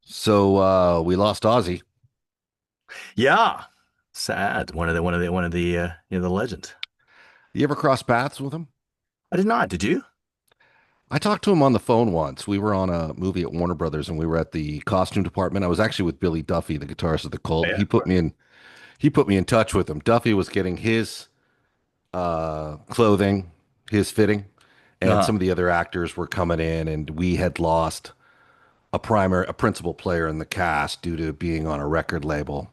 So we lost Ozzy. Yeah, sad. The legends. You ever cross paths with him? I did not. Did you? I talked to him on the phone once. We were on a movie at Warner Brothers and we were at the costume department. I was actually with Billy Duffy, the guitarist of the Oh, Cult. yeah, He of put course. me in he put me in touch with him. Duffy was getting his clothing, his fitting, and Uh-huh. some of the other actors were coming in and we had lost a principal player in the cast due to being on a record label.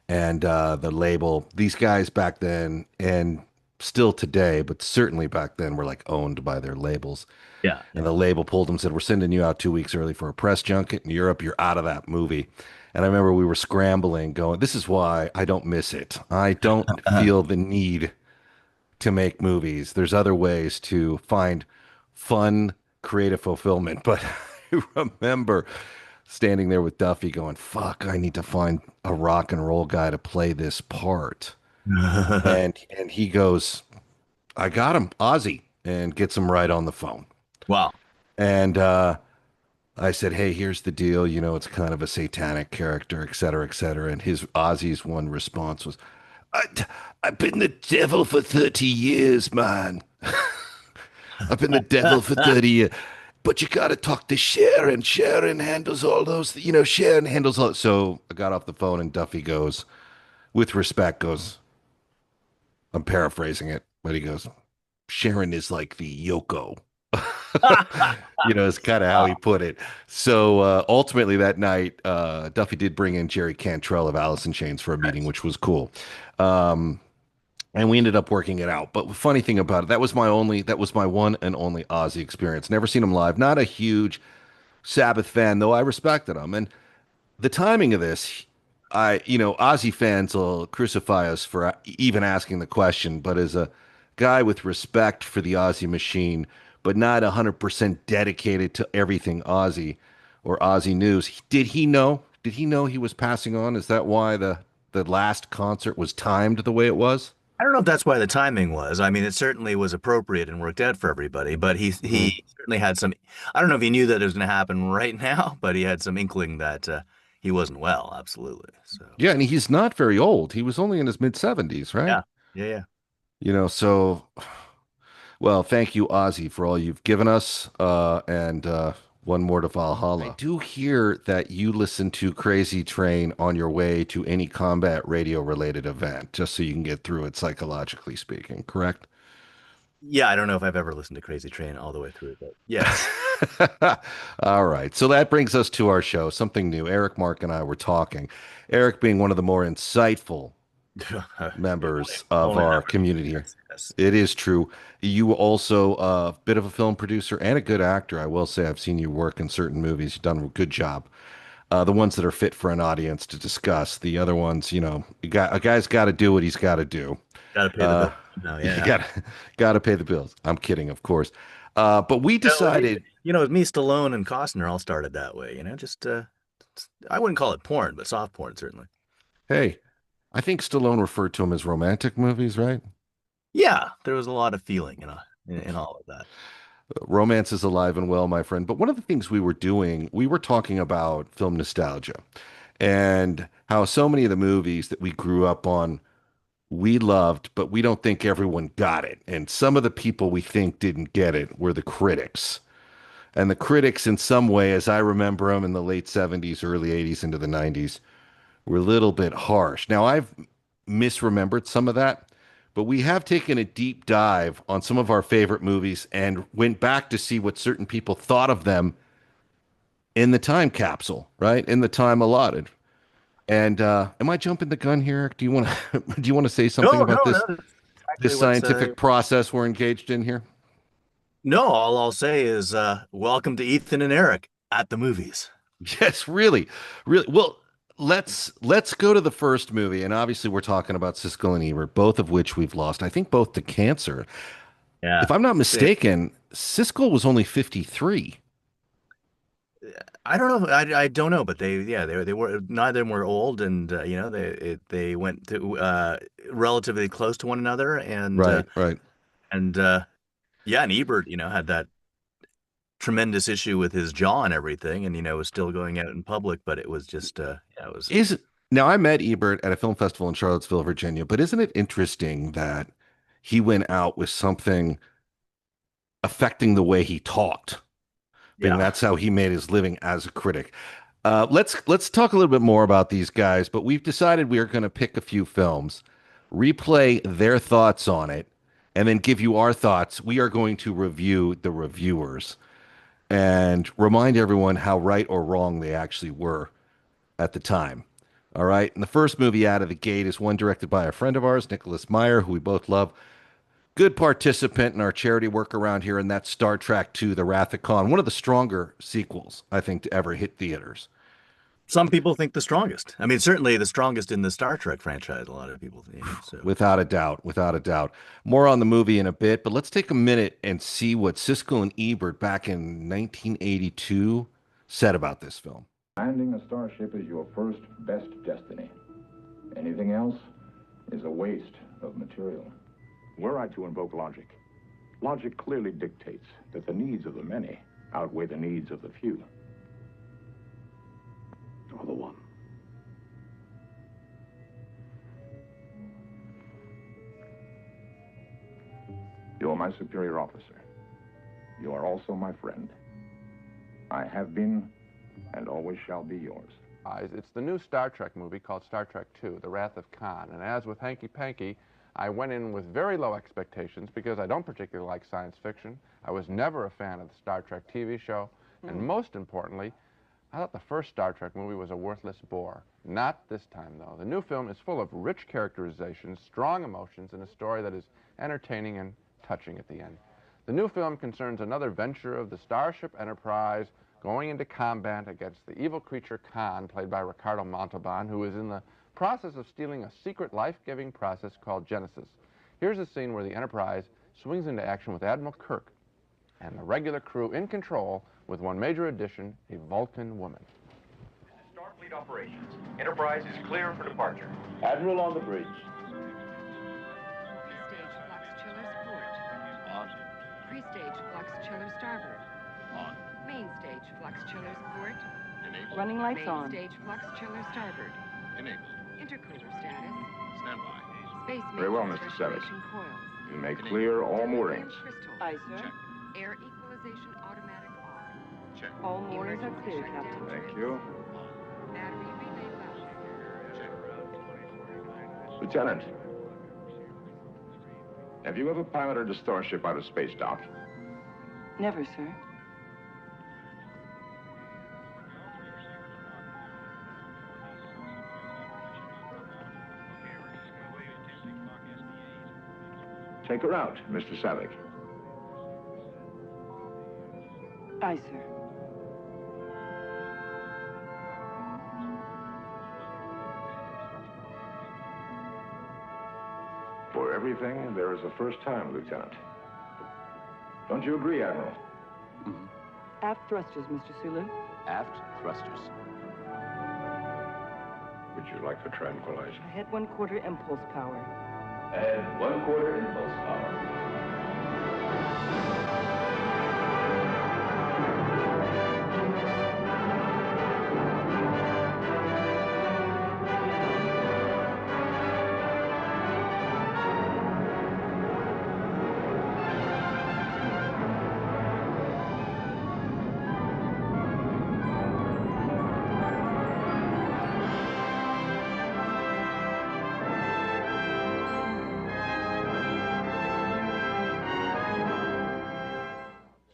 And the label, these guys back then and still today, but certainly back then were like owned by their labels. Yeah, And yeah. the label pulled them, and said, "We're sending you out 2 weeks early for a press junket in Europe. You're out of that movie." And I remember we were scrambling, going, "This is why I don't miss it. I don't feel the need to make movies. There's other ways to find fun, creative fulfillment." But I remember standing there with Duffy going, "Fuck, I need to find a rock and roll guy to play this part." And he goes, "I got him, Ozzy," and gets him right on the phone. Wow. And I said, "Hey, here's the deal. You know, it's kind of a satanic character, et cetera, et cetera." And his Ozzy's one response was, I, "I've been the devil for 30 years, man. I've been the devil for 30 years. But you got to talk to Sharon. Sharon handles all those, Sharon handles all." So I got off the phone and Duffy goes, with respect, goes, I'm paraphrasing it, but he goes, "Sharon is like the Yoko." Is kind of how he Wow. put it. So ultimately that night, Duffy did bring in Jerry Cantrell of Alice in Chains for a meeting, Nice. which was cool. Um, and we ended up working it out. But the funny thing about it, that was my one and only Ozzy experience. Never seen him live. Not a huge Sabbath fan, though I respected him. And the timing of this, Ozzy fans will crucify us for even asking the question, but as a guy with respect for the Ozzy machine, but not 100% dedicated to everything Ozzy or Ozzy news, did he know? Did he know he was passing on? Is that why the last concert was timed the way it was? I don't know if that's why the timing was. I mean, it certainly was appropriate and worked out for everybody, but Hmm. he certainly had some. I don't know if he knew that it was going to happen right now, but he had some inkling that he wasn't well. Absolutely. So, Yeah, and he's not very old. He was only in his mid 70s, right? yeah. Yeah, yeah. So well, thank you, Ozzy, for all you've given us. And one more to Valhalla. I do hear that you listen to Crazy Train on your way to any combat radio related event, just so you can get through it psychologically speaking, correct? Yeah, I don't know if I've ever listened to Crazy Train all the way through, but yes. All right. So that brings us to our show, something new. Eric, Mark, and I were talking. Eric being one of the more insightful If only, members if of only that our were true. community here. Yes, yes. It is true. You also a bit of a film producer and a good actor. I will say I've seen you work in certain movies. You've done a good job. The ones that are fit for an audience to discuss. The other ones, a guy's got to do what he's got to do. Got to pay the Uh, bill. No, you yeah. got to pay the bills. I'm kidding, of course. But we No, decided, me, Stallone and Costner all started that way. Just I wouldn't call it porn, but soft porn certainly. hey, I think Stallone referred to them as romantic movies, right? Yeah, there was a lot of feeling in all of that. Romance is alive and well, my friend. But one of the things we were doing, we were talking about film nostalgia and how so many of the movies that we grew up on, we loved, but we don't think everyone got it. And some of the people we think didn't get it were the critics. And the critics, in some way, as I remember them in the late 70s, early 80s, into the 90s, were a little bit harsh. Now, I've misremembered some of that, but we have taken a deep dive on some of our favorite movies and went back to see what certain people thought of them in the time capsule, right? In the time allotted. And am I jumping the gun here, Eric? Do you want to do you want to say something No, no, about no. this That's this exactly what's scientific process we're engaged in here? no, all I'll say is welcome to Ethan and Eric at the movies. Yes, really, really. Well, let's go to the first movie, and obviously we're talking about Siskel and Ebert, both of which we've lost. I think both to cancer. Yeah. If I'm not Same. mistaken, Siskel was only 53. I don't know. I don't know, but they were neither of them were old, and they went to relatively close to one another, Right, right. and yeah, and Ebert, had that. tremendous issue with his jaw and everything, and was still going out in public, but it was just yeah, it was. Is Now I met Ebert at a film festival in Charlottesville, Virginia, but isn't it interesting that he went out with something affecting the way he talked, being Yeah. that's how he made his living as a critic. Let's talk a little bit more about these guys, but we've decided we are going to pick a few films, replay their thoughts on it, and then give you our thoughts. We are going to review the reviewers and remind everyone how right or wrong they actually were at the time. All right. And the first movie out of the gate is one directed by a friend of ours, Nicholas Meyer, who we both love. Good participant in our charity work around here, and that's Star Trek II, The Wrath of Khan, one of the stronger sequels, I think, to ever hit theaters. Some people think the strongest. I mean, certainly the strongest in the Star Trek franchise. A lot of people, so. Without a doubt, without a doubt. More on the movie in a bit, but let's take a minute and see what Siskel and Ebert back in 1982 said about this film. Landing a starship is your first best destiny. Anything else is a waste of material. Were I to invoke logic, logic clearly dictates that the needs of the many outweigh the needs of the few. Or the one. You are my superior officer. You are also my friend. I have been and always shall be yours. It's the new Star Trek movie called Star Trek II, The Wrath of Khan. And as with Hanky Panky, I went in with very low expectations because I don't particularly like science fiction. I was never a fan of the Star Trek TV show. And most importantly, I thought the first Star Trek movie was a worthless bore. Not this time, though. The new film is full of rich characterizations, strong emotions, and a story that is entertaining and touching at the end. The new film concerns another venture of the Starship Enterprise going into combat against the evil creature Khan, played by Ricardo Montalban, who is in the process of stealing a secret life-giving process called Genesis. Here's a scene where the Enterprise swings into action with Admiral Kirk and the regular crew in control, with one major addition, a Vulcan woman. Starfleet operations. Enterprise is clear for departure. Admiral on the bridge. Pre-stage flux chiller port. On. Pre-stage flux chiller starboard. On. Main stage flux chillers port. Enabled. Running lights Main on. stage flux chiller starboard. Enabled. Intercooler status. Stand by. Space Very well, matrix Mr. Savick. restoration coils. You may clear all moorings. Crystal. Aye, sir. Check. Air equalization automatic on. Check. All moorings are clear, Captain. Thank you. Battery relay valve. Check. Lieutenant, have you ever piloted a starship out of space dock? Never, sir. Take her out, Mr. Savick. Aye, sir. For everything, there is a first time, Lieutenant. Don't you agree, Admiral? Aft thrusters, Mr. Sulu. Aft thrusters. Would you like the tranquilizer? Ahead 1/4 impulse power. And 1/4 impulse power.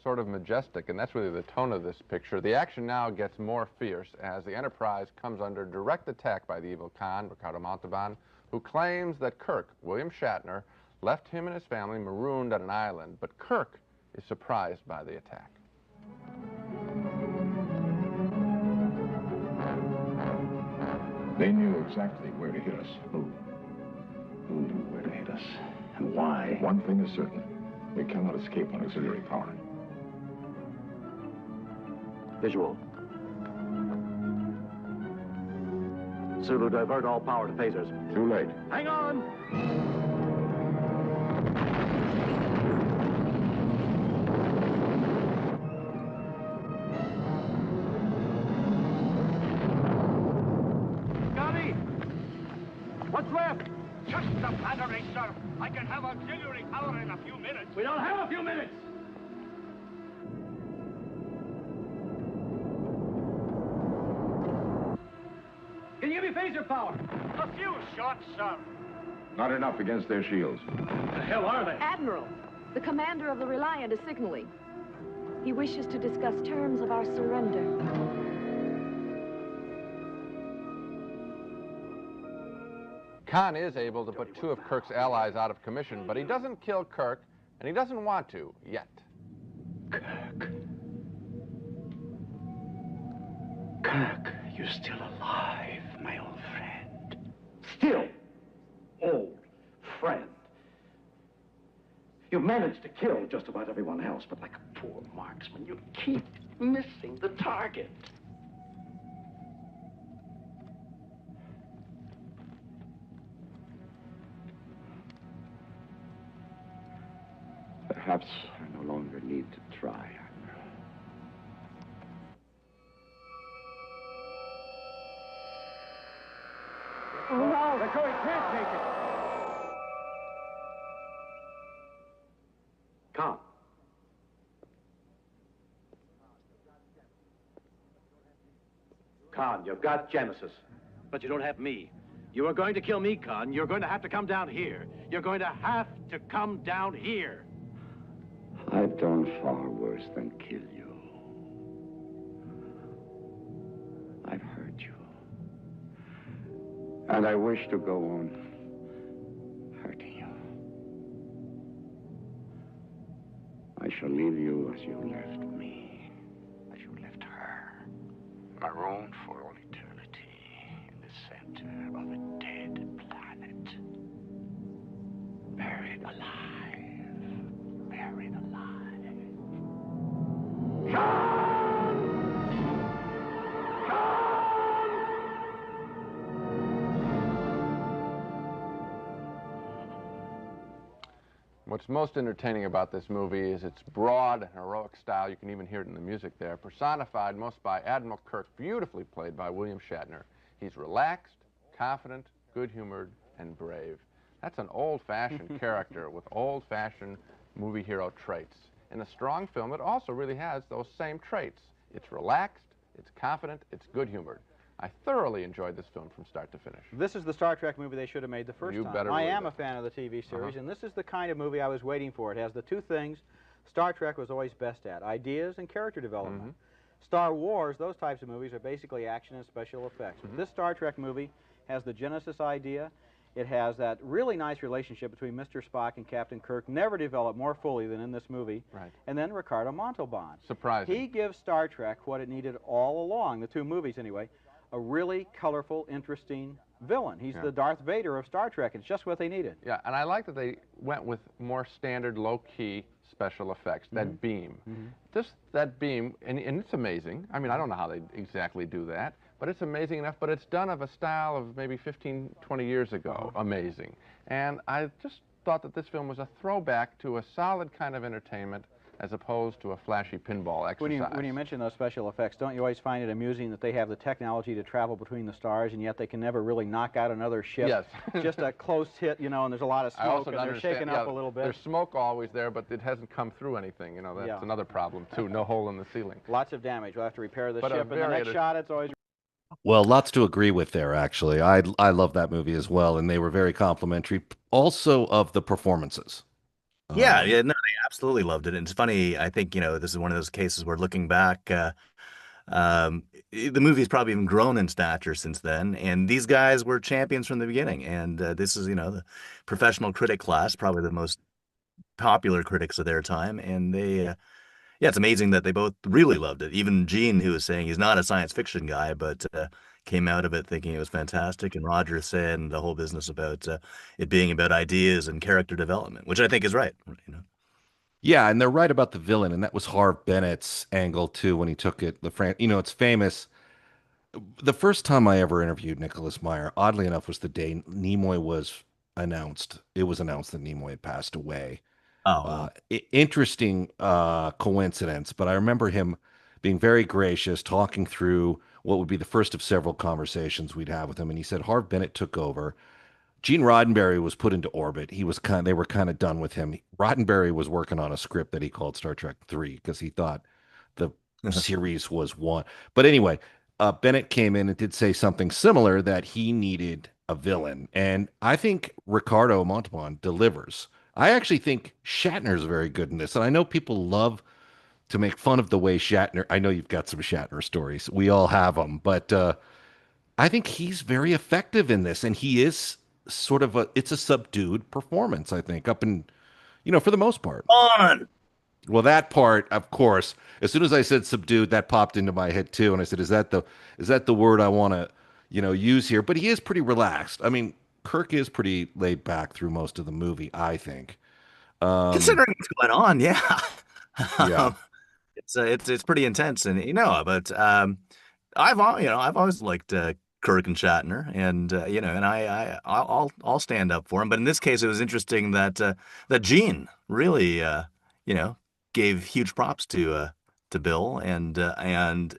Sort of majestic, and that's really the tone of this picture. The action now gets more fierce as the Enterprise comes under direct attack by the evil Khan, Ricardo Montalban, who claims that Kirk, William Shatner, left him and his family marooned on an island, but Kirk is surprised by the attack. They knew exactly where to hit us. Who knew where to hit us? And why? One thing is certain. We cannot escape on auxiliary power. Visual. Sulu, divert all power to phasers. Too late. Hang on! What's left? Just the battery, sir. I can have auxiliary power in a few minutes. We don't have a few minutes. Can you give me phaser power? A few shots, sir. Not enough against their shields. The hell are they? Admiral, the commander of the Reliant is signaling. He wishes to discuss terms of our surrender. Khan is able to put two of Kirk's allies out of commission, but he doesn't kill Kirk, and he doesn't want to, yet. Kirk. Kirk, you're still alive, my old friend. Still old friend. You've managed to kill just about everyone else, but like a poor marksman, you keep missing the target. Perhaps I no longer need to try, Admiral. Oh, no! Let go, he can't take it! Khan. Khan, you've got Genesis, but you don't have me. You are going to kill me, Khan. You're going to have to come down here. You're going to have to come down here. I've done far worse than kill you. I've hurt you. And I wish to go on hurting you. I shall leave you as you left me, as you left her, marooned for all eternity in the center of a dead planet. Buried alive. Buried alive. What's most entertaining about this movie is its broad and heroic style. You can even hear it in the music there. Personified most by Admiral Kirk, beautifully played by William Shatner. He's relaxed, confident, good-humored, and brave. That's an old-fashioned character with old-fashioned movie hero traits. In a strong film, it also really has those same traits. It's relaxed, it's confident, it's good-humored. I thoroughly enjoyed this film from start to finish. This is the Star Trek movie they should have made the first You time. better I believe am it. a fan of the TV series, and this is the kind of movie I was waiting for. It has the two things Star Trek was always best at, ideas and character development. Star Wars, those types of movies are basically action and special effects. But this Star Trek movie has the Genesis idea. It has that really nice relationship between Mr. Spock and Captain Kirk, never developed more fully than in this movie. Right. And then Ricardo Montalban. Surprising. He gives Star Trek what it needed all along, the two movies anyway, a really colorful, interesting villain. He's the Darth Vader of Star Trek. It's just what they needed. Yeah, and I like that they went with more standard, low-key special effects. That beam. That beam, and it's amazing. I mean, I don't know how they exactly do that, but it's amazing enough, but it's done of a style of maybe 15, 20 years ago. Amazing. And I just thought that this film was a throwback to a solid kind of entertainment as opposed to a flashy pinball exercise. When you mention those special effects, don't you always find it amusing that they have the technology to travel between the stars, and yet they can never really knock out another ship? Yes. Just a close hit, you know, and there's a lot of smoke, and they're shaking up a little bit. There's smoke always there, but it hasn't come through anything. You know, that's another problem, too. No hole in the ceiling. Lots of damage. We'll have to repair the But ship, and the next shot, it's always... Well, lots to agree with there, actually. I love that movie as well, and they were very complimentary, also of the performances. Yeah, no, they absolutely loved it. And it's funny, I think, you know, this is one of those cases where looking back, the movie's probably even grown in stature since then. And these guys were champions from the beginning. And this is, you know, the professional critic class, probably the most popular critics of their time. And they, yeah, it's amazing that they both really loved it. Even Gene, who was saying he's not a science fiction guy, but came out of it thinking it was fantastic. And Roger said and the whole business about it being about ideas and character development, which I think is right. You know. Yeah, and they're right about the villain, and that was Harv Bennett's angle too when he took it. You know, it's famous. The first time I ever interviewed Nicholas Meyer, oddly enough, was the day Nimoy was announced. It was announced that Nimoy had passed away. Oh, interesting coincidence, but I remember him being very gracious, talking through what would be the first of several conversations we'd have with him. And he said Harv Bennett took over. Gene Roddenberry was put into orbit. They were kind of done with him. Roddenberry was working on a script that he called Star Trek 3 because he thought the series was one. But anyway, Bennett came in and did say something similar that he needed a villain. And I think Ricardo Montalban delivers. I actually think Shatner's very good in this. And I know people love to make fun of the way Shatner, I know you've got some Shatner stories. We all have them. But I think he's very effective in this. And he is sort of it's a subdued performance, I think, for the most part. On. Well, that part, of course, as soon as I said subdued, that popped into my head too, and I said, "Is that the word I want to, use here?" But he is pretty relaxed. I mean, Kirk is pretty laid back through most of the movie, I think. Considering what's going on, yeah. Yeah. It's pretty intense, and but I've always liked Kirk and Shatner, and and I'll stand up for him. But in this case, it was interesting that Gene really gave huge props to Bill, and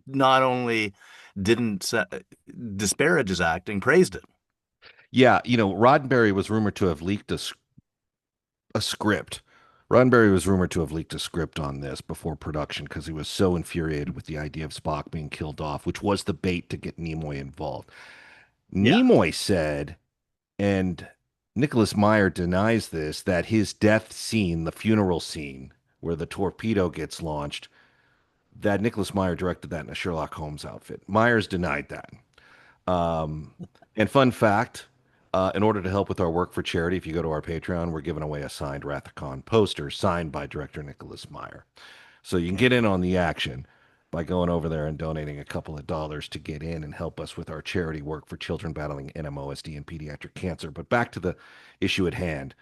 not only didn't disparage his acting, praised it. Yeah, Roddenberry was rumored to have leaked a script. Roddenberry was rumored to have leaked a script on this before production because he was so infuriated with the idea of Spock being killed off, which was the bait to get Nimoy involved. Yeah. Nimoy said, and Nicholas Meyer denies this, that his death scene, the funeral scene where the torpedo gets launched, that Nicholas Meyer directed that in a Sherlock Holmes outfit. Myers denied that. And fun fact, in order to help with our work for charity, if you go to our Patreon, we're giving away a signed Wrath of Khan poster signed by director Nicholas Meyer. So you can get in on the action by going over there and donating a couple of dollars to get in and help us with our charity work for children battling NMOSD and pediatric cancer. But back to the issue at hand.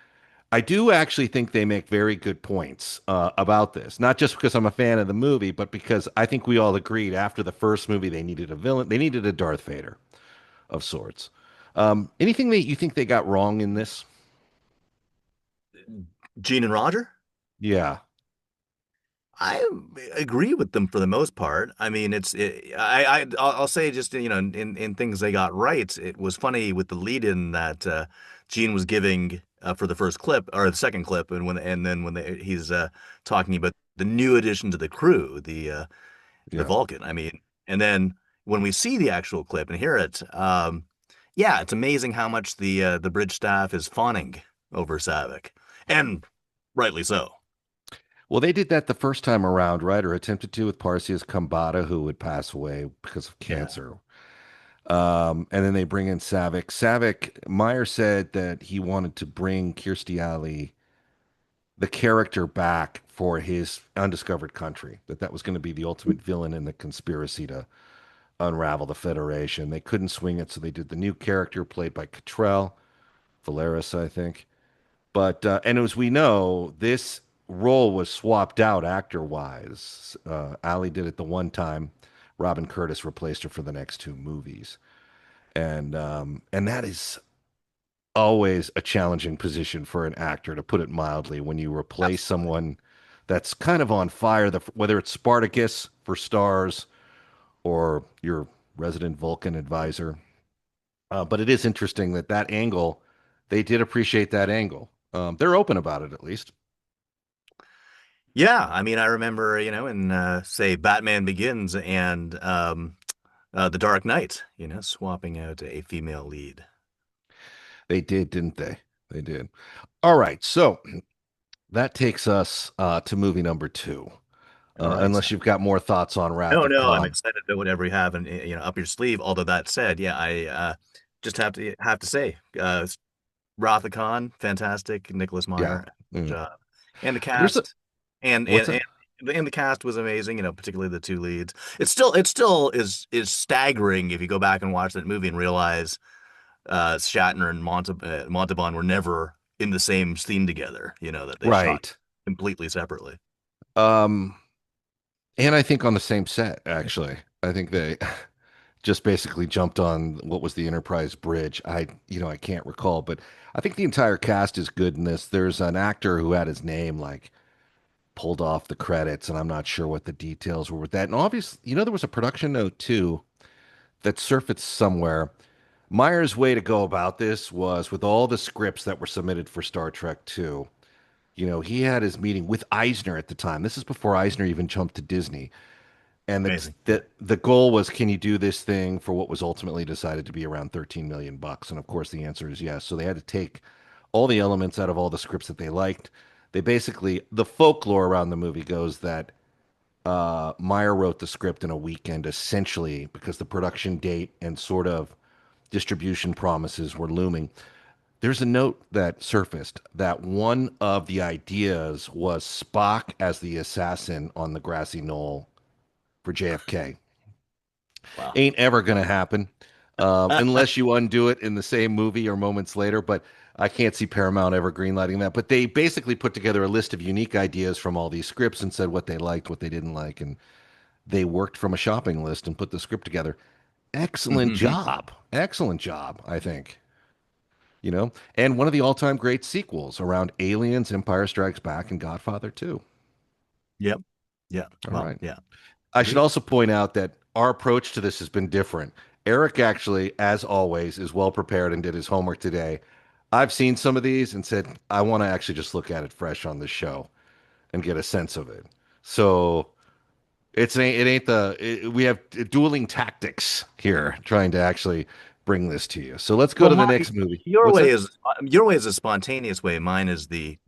I do actually think they make very good points about this, not just because I'm a fan of the movie, but because I think we all agreed after the first movie they needed a villain. They needed a Darth Vader of sorts. Anything that you think they got wrong in this? Gene and Roger? Yeah. I agree with them for the most part. I mean, I'll say just in things they got right. It was funny with the lead-in that Gene was giving for the first clip or the second clip, and then when he's talking about the new addition to the crew, the Vulcan. I mean, and then when we see the actual clip and hear it, yeah, it's amazing how much the bridge staff is fawning over Savick, and rightly so. Well, they did that the first time around, right? Or attempted to with Parsias Kambata, who would pass away because of cancer. And then they bring in Savick. Meyer said that he wanted to bring Kirstie Alley, the character, back for his Undiscovered Country, that was going to be the ultimate villain in the conspiracy to unravel the Federation. They couldn't swing it, so they did the new character played by Cottrell, Valeris, I think. But, and as we know, this role was swapped out actor-wise. Ali did it the one time. Robin Curtis replaced her for the next two movies. And that is always a challenging position for an actor, to put it mildly, when you replace someone that's kind of on fire, whether it's Spartacus for Stars or your resident Vulcan advisor. But it is interesting that angle, they did appreciate that angle. They're open about it, at least. Yeah, I mean, I remember, in say Batman Begins and The Dark Knight, swapping out a female lead. They did, didn't they? They did. All right, so that takes us to movie number 2. Right. Unless you've got more thoughts on Wrath of No, Khan. I'm excited about whatever you have, and up your sleeve. Although that said, yeah, I just have to say, Wrath of Khan, fantastic. Nicholas Meyer, job, and the cast, and the cast was amazing. Particularly the two leads. It still is staggering if you go back and watch that movie and realize Shatner and Montalban were never in the same scene together. That they shot completely separately. And I think on the same set, actually. I think they just basically jumped on what was the Enterprise bridge. I can't recall, but I think the entire cast is good in this. There's an actor who had his name pulled off the credits, and I'm not sure what the details were with that. And obviously, there was a production note too that surfaced somewhere Meyer's way to go about this was with all the scripts that were submitted for Star Trek 2. You know, he had his meeting with Eisner at the time. This is before Eisner even jumped to Disney. And Amazing. the goal was, can you do this thing for what was ultimately decided to be around 13 million bucks? And of course, the answer is yes. So they had to take all the elements out of all the scripts that they liked. They basically, the folklore around the movie goes that Meyer wrote the script in a weekend, essentially, because the production date and sort of distribution promises were looming. There's a note that surfaced that one of the ideas was Spock as the assassin on the grassy knoll for JFK. Wow. Ain't ever going to happen unless you undo it in the same movie or moments later. But I can't see Paramount ever greenlighting that. But they basically put together a list of unique ideas from all these scripts and said what they liked, what they didn't like. And they worked from a shopping list and put the script together. Excellent job. Excellent job, I think. You know, and one of the all-time great sequels around Aliens, Empire Strikes Back, and Godfather 2. Yep. Yeah. All right. Yeah. I should also point out that our approach to this has been different. Eric actually, as always, is well prepared and did his homework today. I've seen some of these and said, I want to actually just look at it fresh on the show and get a sense of it. So we have dueling tactics here trying to actually bring this to you. So let's go to the next movie. Your way is a spontaneous way. Mine is the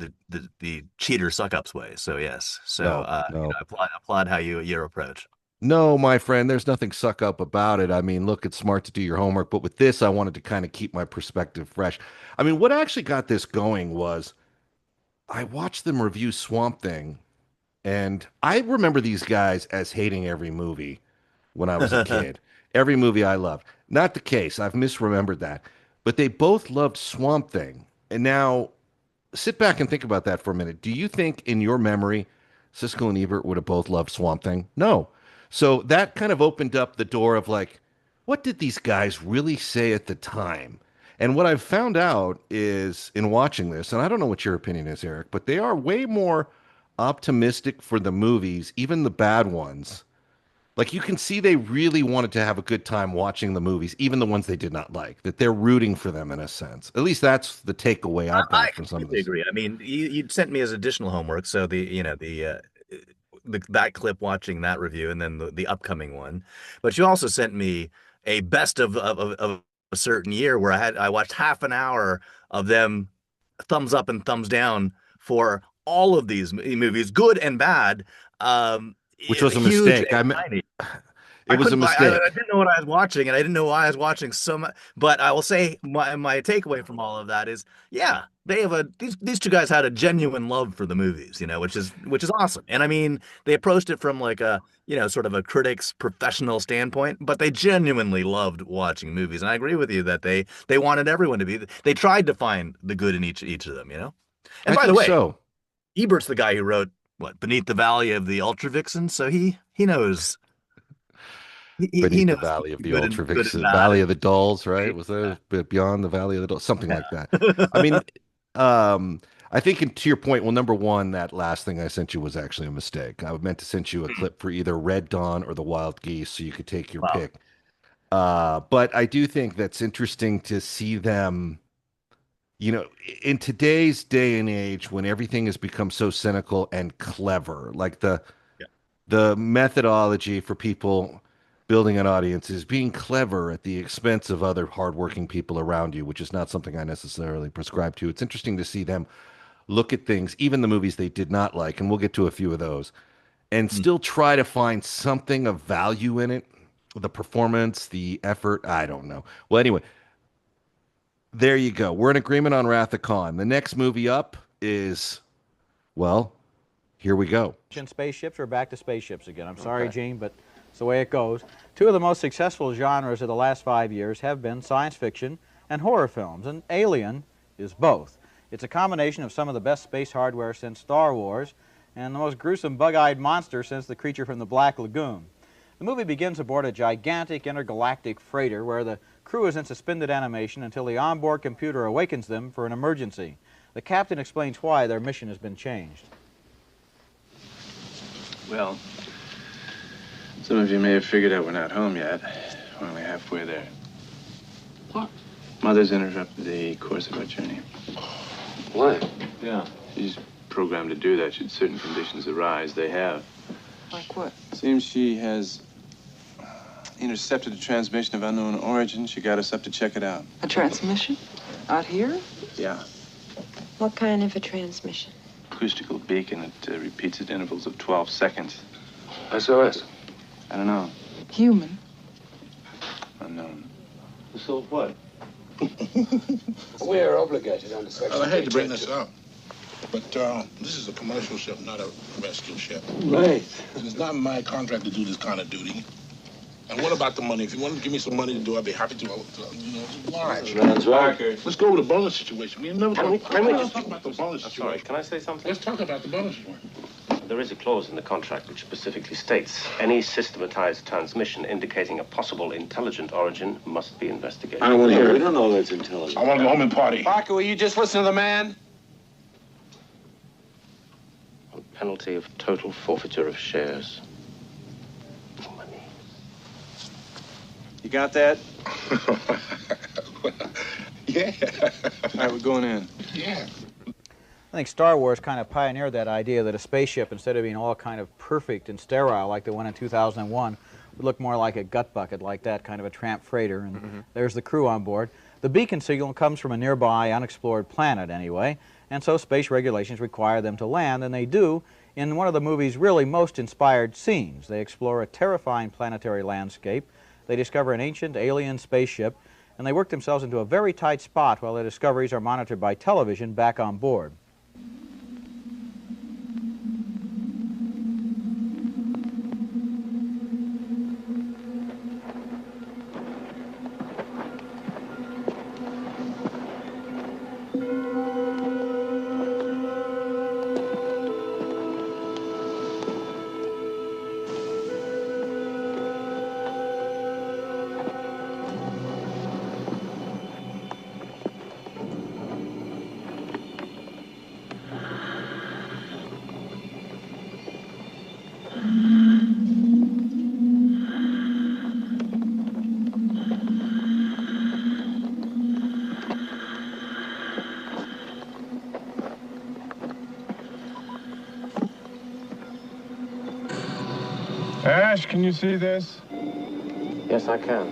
cheater suck-ups way. So yes. So no. Applaud how your approach. No, my friend, there's nothing suck up about it. I mean, look, it's smart to do your homework, but with this, I wanted to kind of keep my perspective fresh. I mean, what actually got this going was I watched them review Swamp Thing, and I remember these guys as hating every movie when I was a kid. Every movie I loved. Not the case. I've misremembered that. But they both loved Swamp Thing. And now, sit back and think about that for a minute. Do you think, in your memory, Siskel and Ebert would have both loved Swamp Thing? No. So that kind of opened up the door of like, what did these guys really say at the time? And what I've found out is in watching this, and I don't know what your opinion is, Eric, but they are way more optimistic for the movies, even the bad ones. Like you can see they really wanted to have a good time watching the movies, even the ones they did not like, that they're rooting for them in a sense. At least that's the takeaway I've got from some of this. I agree. I mean, you sent me as additional homework, so that clip watching that review and then the upcoming one. But you also sent me a best of a certain year where I watched half an hour of them thumbs up and thumbs down for all of these movies, good and bad. Which was a mistake. It was a mistake. I didn't know what I was watching, and I didn't know why I was watching so much. But I will say my takeaway from all of that is, yeah, they have these two guys had a genuine love for the movies, which is awesome. And I mean, they approached it from like a sort of a critic's professional standpoint, but they genuinely loved watching movies. And I agree with you that they wanted everyone to be. They tried to find the good in each of them, And by the way, Ebert's the guy who wrote Beneath the Valley of the Ultra Vixen, so he knows. Beneath the Valley of the Ultra Vixen, Valley of the Dolls, right? Was there Beyond the Valley of the Dolls? Something like that. I mean, I think to your point, well, number one, that last thing I sent you was actually a mistake. I meant to send you a clip for either Red Dawn or the Wild Geese, so you could take your pick. But I do think that's interesting to see them. In today's day and age, when everything has become so cynical and clever, like the methodology for people building an audience is being clever at the expense of other hardworking people around you, which is not something I necessarily prescribe to. It's interesting to see them look at things, even the movies they did not like, and we'll get to a few of those, and still try to find something of value in it. The performance, the effort, I don't know. Well, anyway, there you go. We're in agreement on Wrath of Khan. The next movie up is, well, here we go. Spaceships, or back to spaceships again. I'm sorry, Gene, but it's the way it goes. Two of the most successful genres of the last 5 years have been science fiction and horror films, and Alien is both. It's a combination of some of the best space hardware since Star Wars and the most gruesome bug-eyed monster since the creature from the Black Lagoon. The movie begins aboard a gigantic intergalactic freighter where the crew is in suspended animation until the onboard computer awakens them for an emergency. The captain explains why their mission has been changed. Well, some of you may have figured out we're not home yet. We're only halfway there. What? Mother's interrupted the course of our journey. Why? Yeah. She's programmed to do that should certain conditions arise. They have. Like what? Seems she has intercepted a transmission of unknown origin. She got us up to check it out. A transmission? Out here? Yeah. What kind of a transmission? Acoustical beacon that repeats at intervals of 12 seconds. SOS. I don't know. Human? Unknown. So what? We're obligated under Section I hate to bring this up, but this is a commercial ship, not a rescue ship. Right. And it's not my contract to do this kind of duty. And what about the money? If you want to give me some money to do, I'd be happy to. Oblige. That's right. Let's go over the bonus situation. We never Can we just talk about the bonus situation. Sorry, can I say something? Let's talk about the bonus one. There is a clause in the contract which specifically states any systematized transmission indicating a possible intelligent origin must be investigated. I don't want to hear it. We don't know that's intelligent. I want to go home and party. Parker, will you just listen to the man? On penalty of total forfeiture of shares. You got that? Yeah. All right, we're going in. Yeah. I think Star Wars kind of pioneered that idea that a spaceship, instead of being all kind of perfect and sterile like the one in 2001, would look more like a gut bucket, like that kind of a tramp freighter, and there's the crew on board. The beacon signal comes from a nearby unexplored planet anyway, and so space regulations require them to land, and they do in one of the movie's really most inspired scenes. They explore a terrifying planetary landscape. They discover an ancient alien spaceship, and they work themselves into a very tight spot while their discoveries are monitored by television back on board. Ash, can you see this? Yes, I can.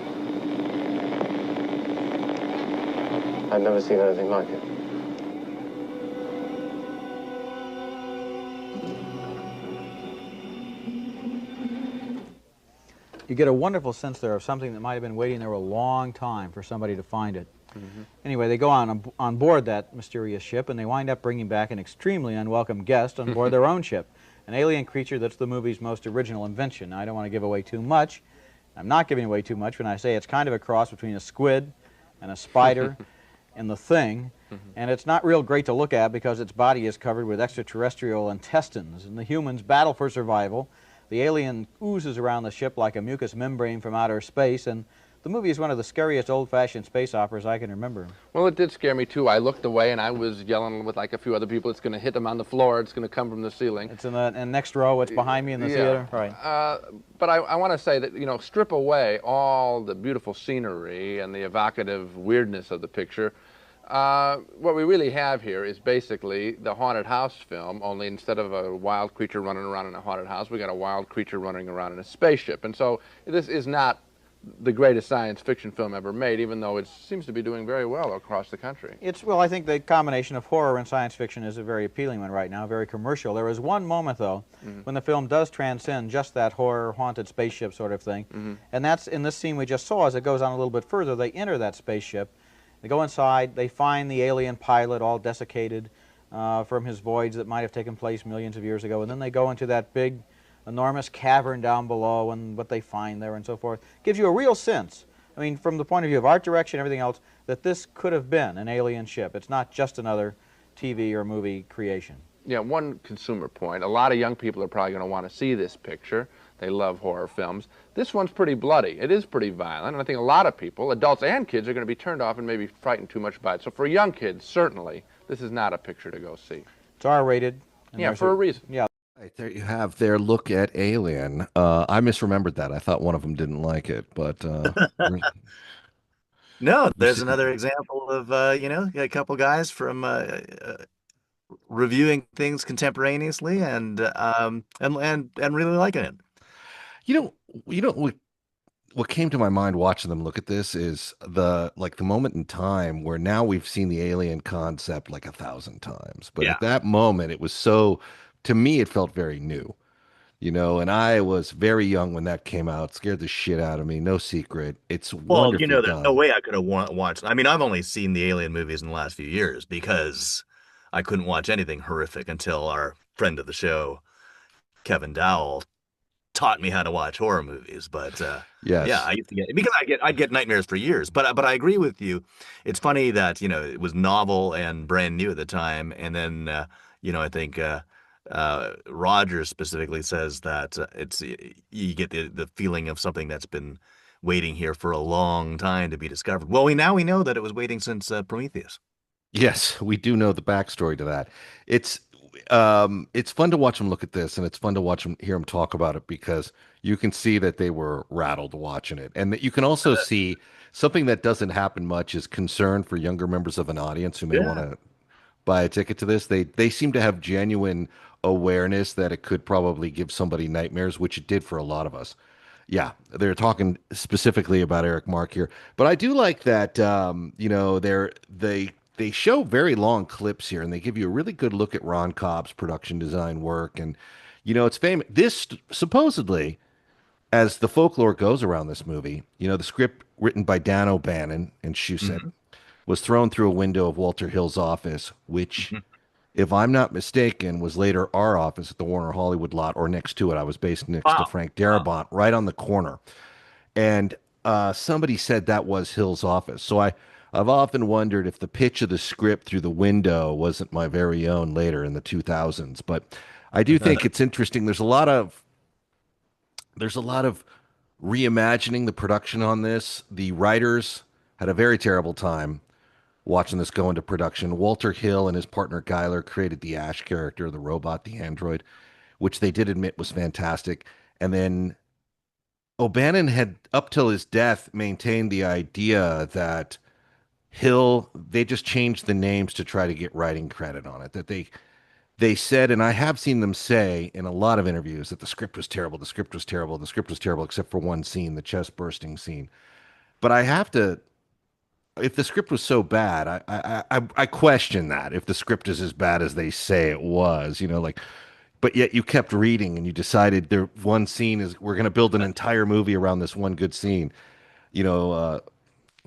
I've never seen anything like it. You get a wonderful sense there of something that might have been waiting there a long time for somebody to find it. Anyway, they go on board that mysterious ship, and they wind up bringing back an extremely unwelcome guest on board their own ship, an alien creature that's the movie's most original invention. Now, I don't want to give away too much. I'm not giving away too much when I say it's kind of a cross between a squid and a spider and the Thing, and it's not real great to look at because its body is covered with extraterrestrial intestines, and the humans battle for survival. The alien oozes around the ship like a mucous membrane from outer space, and the movie is one of the scariest old-fashioned space operas I can remember. Well, it did scare me, too. I looked away, and I was yelling with like a few other people, it's going to hit them on the floor, it's going to come from the ceiling. It's in the next row, it's behind me in the theater. Right. But I want to say that, you know, strip away all the beautiful scenery and the evocative weirdness of the picture. What we really have here is basically the haunted house film, only instead of a wild creature running around in a haunted house, we got a wild creature running around in a spaceship. And so this is not the greatest science fiction film ever made, even though it seems to be doing very well across the country. Well, I think the combination of horror and science fiction is a very appealing one right now, very commercial. There is one moment, though, when the film does transcend just that horror, haunted spaceship sort of thing, and that's in this scene we just saw. As it goes on a little bit further, they enter that spaceship, they go inside, they find the alien pilot all desiccated from his voyage that might have taken place millions of years ago, and then they go into that big enormous cavern down below and what they find there and so forth. Gives you a real sense, I mean, from the point of view of art direction and everything else, that this could have been an alien ship. It's not just another TV or movie creation. Yeah, one consumer point. A lot of young people are probably going to want to see this picture. They love horror films. This one's pretty bloody. It is pretty violent, and I think a lot of people, adults and kids, are going to be turned off and maybe frightened too much by it. So for young kids, certainly, this is not a picture to go see. It's R-rated. Yeah, for a reason. Yeah. Right, there you have their look at Alien. I misremembered that. I thought one of them didn't like it, but No, there's another example of a couple guys from reviewing things contemporaneously and really liking it. You know, what came to my mind watching them look at this is the moment in time where now we've seen the alien concept like 1,000 times, but Yeah. at that moment it was to me it felt very new, and I was very young when that came out, scared the shit out of me, no secret. It's Well, wonderfully there's no done. way I could have watched. I mean, I've only seen the Alien movies in the last few years because I couldn't watch anything horrific until our friend of the show, Kevin Dowell, taught me how to watch horror movies. But Yes. yeah, I used to because I'd get nightmares for years. But I agree with you. It's funny that it was novel and brand new at the time, and then I think Rogers specifically says that you get the feeling of something that's been waiting here for a long time to be discovered. Well, we know that it was waiting since Prometheus. Yes, we do know the backstory to that. It's fun to watch them look at this, and it's fun to hear them talk about it, because you can see that they were rattled watching it, and that you can also see something that doesn't happen much is concern for younger members of an audience who may want to buy a ticket to this. They seem to have genuine awareness that it could probably give somebody nightmares, which it did for a lot of us. Yeah, they're talking specifically about Eric Mark here, but I do like that. They show very long clips here, and they give you a really good look at Ron Cobb's production design work, and it's famous. This supposedly, as the folklore goes around this movie, the script written by Dan O'Bannon and Shusett was thrown through a window of Walter Hill's office, which, if I'm not mistaken, was later our office at the Warner Hollywood lot, or next to it. I was based next to Frank Darabont, right on the corner. And somebody said that was Hill's office. So I've often wondered if the pitch of the script through the window wasn't my very own later in the 2000s. But I do think it's interesting. There's a lot of reimagining the production on this. The writers had a very terrible time watching this go into production. Walter Hill and his partner Geiler created the Ash character, the robot, the android, which they did admit was fantastic. And then O'Bannon had, up till his death, maintained the idea that they just changed the names to try to get writing credit on it. That they said, and I have seen them say in a lot of interviews, that the script was terrible, the script was terrible, the script was terrible, except for one scene, the chest bursting scene. But I have to, if the script was so bad, I question that, if the script is as bad as they say it was, but yet you kept reading and you decided one scene we're going to build an entire movie around this one good scene.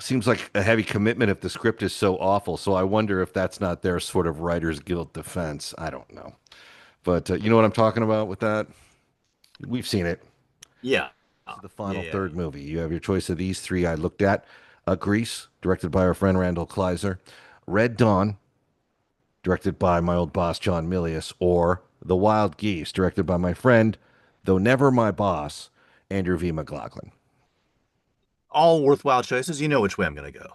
Seems like a heavy commitment if the script is so awful. So I wonder if that's not their sort of writer's guild defense. I don't know. But you know what I'm talking about with that? We've seen it. Yeah. This is the final third movie. You have your choice of these three I looked at. Grease, directed by our friend Randall Kleiser. Red Dawn, directed by my old boss, John Milius. Or The Wild Geese, directed by my friend, though never my boss, Andrew V. McLaughlin. All worthwhile choices. You know which way I'm going to go.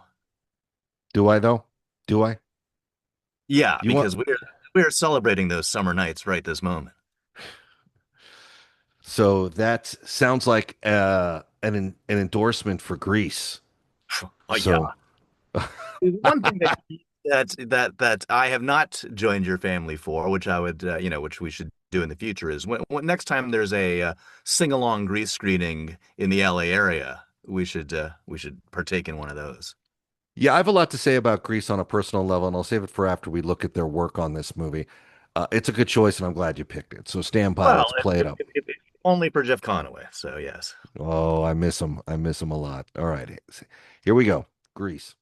Do I, though? Do I? Yeah, because we're celebrating those summer nights right this moment. So that sounds like an endorsement for Grease. Yeah. One thing that I have not joined your family for, which I would, which we should do in the future, is when next time there's a sing-along Grease screening in the LA area, we should partake in one of those. Yeah, I have a lot to say about Grease on a personal level, and I'll save it for after we look at their work on this movie. It's a good choice, and I'm glad you picked it. So stand by, let's play it up. Only for Jeff Conaway, so yes. Oh, I miss him. I miss him a lot. All right, here we go. Grease.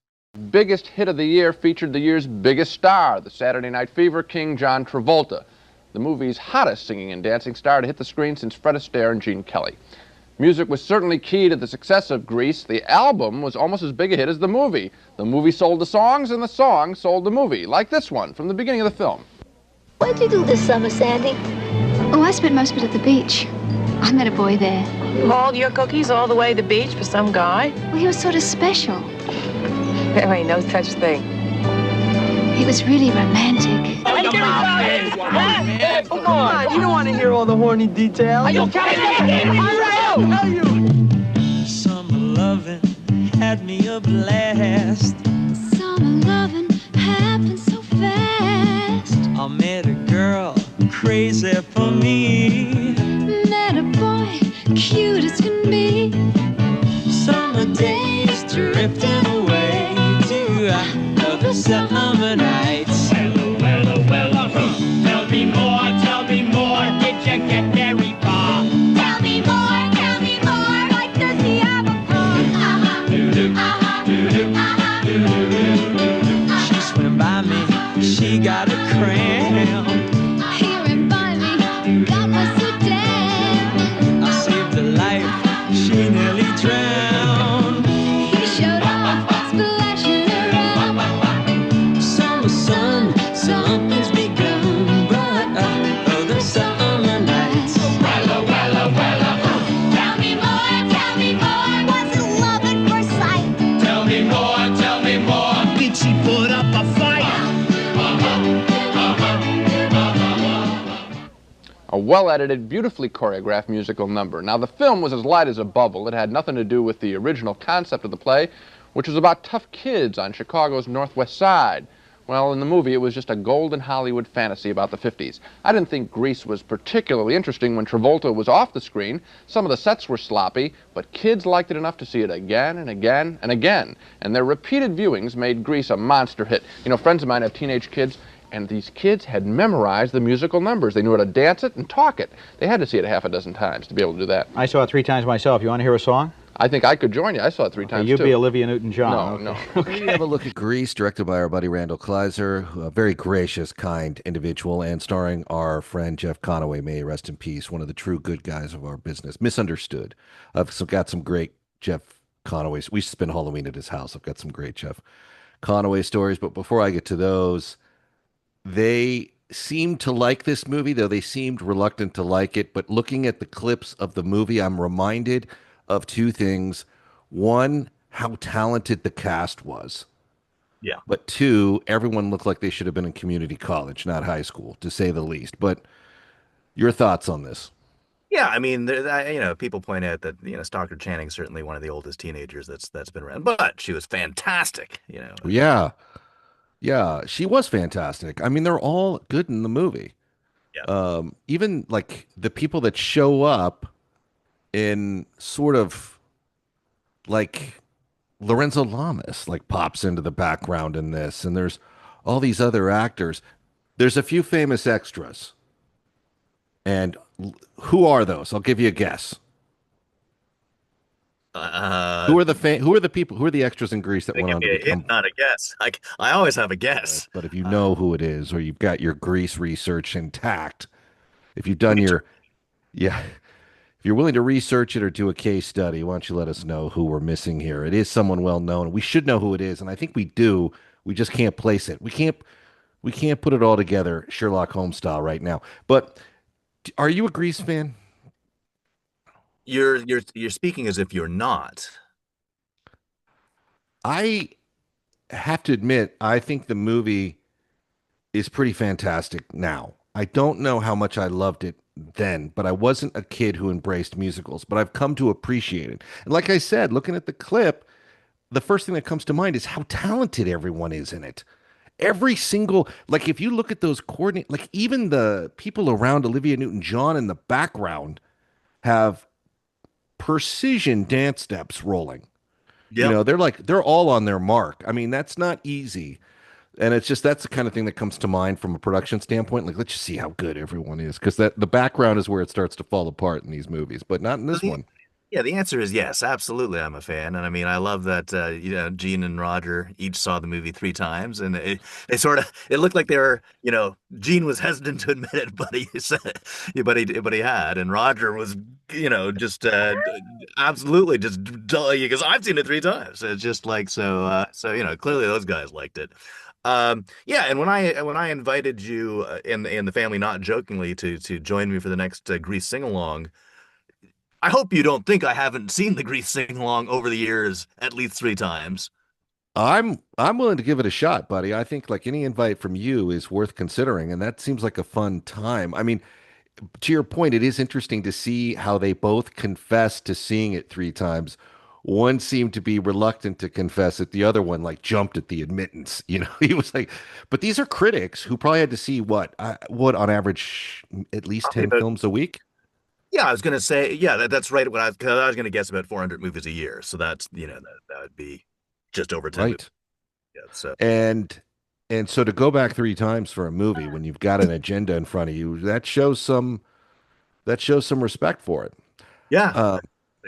Biggest hit of the year featured the year's biggest star, the Saturday Night Fever king, John Travolta, the movie's hottest singing and dancing star to hit the screen since Fred Astaire and Gene Kelly. Music was certainly key to the success of Grease. The album was almost as big a hit as the movie. The movie sold the songs, and the songs sold the movie, like this one from the beginning of the film. What'd you do this summer, Sandy? Oh, I spent most of it at the beach. I met a boy there. You hauled your cookies all the way to the beach for some guy? Well, he was sort of special. There ain't no such thing. He was really romantic. Come on, you don't want to hear all the horny details. Are you kidding me? Summer loving had me a blast. Summer loving happened so fast. I met a girl crazy for me. Met a boy cute as can be. Summer days drifting away to other summer nights. Tell me more, did you get very far? Tell me more, like does he have a car? She swam by me, she got a cramp. He ran by me, that was so damn. I saved her life, she nearly drowned. He showed off, splashing around. Summer sun, something's begun, but other summer nights. Tell me more, was it love at first sight? Tell me more, did she put up a fight? A well-edited, beautifully choreographed musical number. Now, the film was as light as a bubble. It had nothing to do with the original concept of the play, which was about tough kids on Chicago's Northwest Side. Well, in the movie, it was just a golden Hollywood fantasy about the 50s. I didn't think Grease was particularly interesting when Travolta was off the screen. Some of the sets were sloppy, but kids liked it enough to see it again and again and again. And their repeated viewings made Grease a monster hit. You know, friends of mine have teenage kids, and these kids had memorized the musical numbers. They knew how to dance it and talk it. They had to see it half a dozen times to be able to do that. I saw it 3 times myself. You want to hear a song? I think I could join you. I saw it 3 times, You'd too. be Olivia Newton-John. No. We have a look at Grease, directed by our buddy Randall Kleiser, a very gracious, kind individual, and starring our friend Jeff Conaway. May he rest in peace, one of the true good guys of our business. Misunderstood. I've got some great Jeff Conaway. We used to spend Halloween at his house. I've got some great Jeff Conaway stories. But before I get to those, they seemed to like this movie, though they seemed reluctant to like it. But looking at the clips of the movie, I'm reminded of 2 things. One, how talented the cast was. Yeah. But 2, everyone looked like they should have been in community college, not high school, to say the least. But your thoughts on this? Yeah, I mean, people point out that Stockard Channing's certainly one of the oldest teenagers that's been around, but she was fantastic. Yeah, she was fantastic. I mean, they're all good in the movie. Yeah. Even like the people that show up in sort of like Lorenzo Lamas, like pops into the background in this, and there's all these other actors. There's a few famous extras. And who are those? I'll give you a guess. Who are the people? Who are the extras in Greece that went on to become? Not a guess. I always have a guess. But if you know who it is, or you've got your Greece research intact, if you've done if you're willing to research it or do a case study, why don't you let us know who we're missing here? It is someone well known. We should know who it is, and I think we do. We just can't place it. We can't put it all together Sherlock Holmes style right now. But are you a Grease fan? You're speaking as if you're not. I have to admit, I think the movie is pretty fantastic now. I don't know how much I loved it then, but I wasn't a kid who embraced musicals, but I've come to appreciate it. And like I said, looking at the clip, the first thing that comes to mind is how talented everyone is in it. Every single, like if you look at those coordinate, like even the people around Olivia Newton-John in the background have precision dance steps rolling. Yep. They're all on their mark. I mean, that's not easy. And it's just, that's the kind of thing that comes to mind from a production standpoint. Like, let's just see how good everyone is. Because the background is where it starts to fall apart in these movies, but not in this one. Yeah, the answer is yes, absolutely. I'm a fan, and I mean, I love that. Gene and Roger each saw the movie 3 times, and it looked like they were. Gene was hesitant to admit it, but he said, but he had, and Roger was, just absolutely just because I've seen it 3 times. It's just like so. Clearly those guys liked it. Yeah, and when I invited you and the family, not jokingly, to join me for the next Grease sing along. I hope you don't think I haven't seen the Grease sing-along over the years at least 3 times. I'm willing to give it a shot, buddy. I think like any invite from you is worth considering, and that seems like a fun time. I mean, to your point, it is interesting to see how they both confess to seeing it 3 times, one seemed to be reluctant to confess it. The other one like jumped at the admittance. He was like, but these are critics who probably had to see what on average at least Probably 10 about, films a week. yeah, I was gonna say, yeah, that's right. 'Cause I was gonna guess about 400 movies a year, so that's that would be just over 10 movies. Right. Yeah, so And so to go back three times for a movie when you've got an agenda in front of you, that shows some respect for it. yeah, Uh,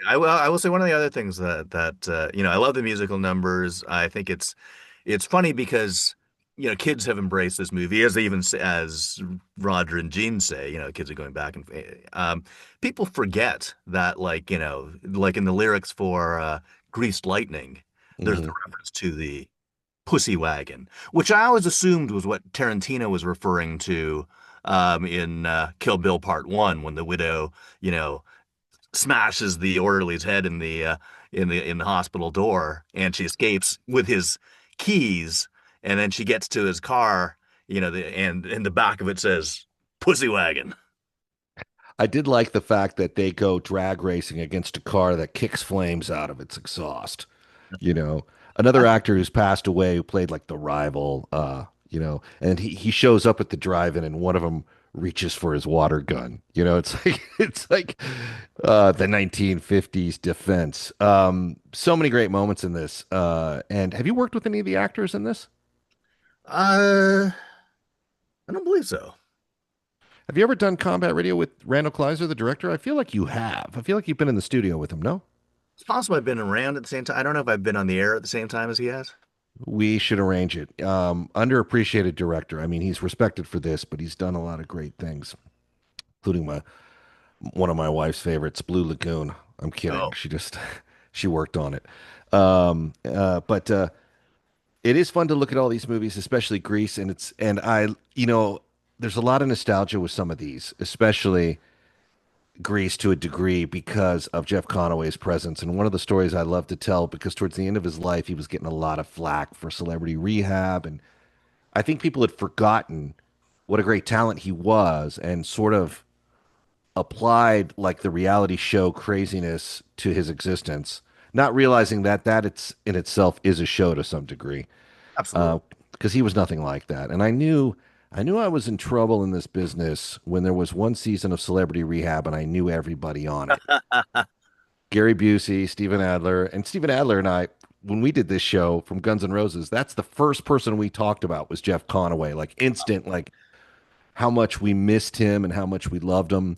I will say one of the other things that I love the musical numbers. I think it's funny because kids have embraced this movie as they even say, as Roger and Gene say, kids are going back and people forget that like in the lyrics for Greased Lightning, there's the mhm. reference to the pussy wagon, which I always assumed was what Tarantino was referring to in Kill Bill Part One when the widow, smashes the orderly's head in the hospital door, and she escapes with his keys, and then she gets to his car, and in the back of it says "pussy wagon." I did like the fact that they go drag racing against a car that kicks flames out of its exhaust. You know, Another actor who's passed away who played like the rival, and he shows up at the drive-in and one of them reaches for his water gun. It's like the 1950s defense. So many great moments in this. And have you worked with any of the actors in this? Uh, I don't believe so. Have you ever done combat radio with Randall Kleiser, the director? I feel like you have. I feel like you've been in the studio with him, no? It's possible I've been around at the same time. I don't know if I've been on the air at the same time as he has. We should arrange it. Underappreciated director. I mean, he's respected for this, but he's done a lot of great things, including one of my wife's favorites, Blue Lagoon. I'm kidding. Oh, She worked on it. But it is fun to look at all these movies, especially Grease, there's a lot of nostalgia with some of these, especially Grease to a degree because of Jeff Conaway's presence. And one of the stories I love to tell, because towards the end of his life, he was getting a lot of flack for celebrity rehab. And I think people had forgotten what a great talent he was and sort of applied like the reality show craziness to his existence, not realizing that it's in itself is a show to some degree. absolutely. Because he was nothing like that. And I knew I was in trouble in this business when there was one season of Celebrity Rehab and I knew everybody on it. Gary Busey, Steven Adler and I, when we did this show from Guns N' Roses, that's the first person we talked about was Jeff Conaway, like instant, like how much we missed him and how much we loved him.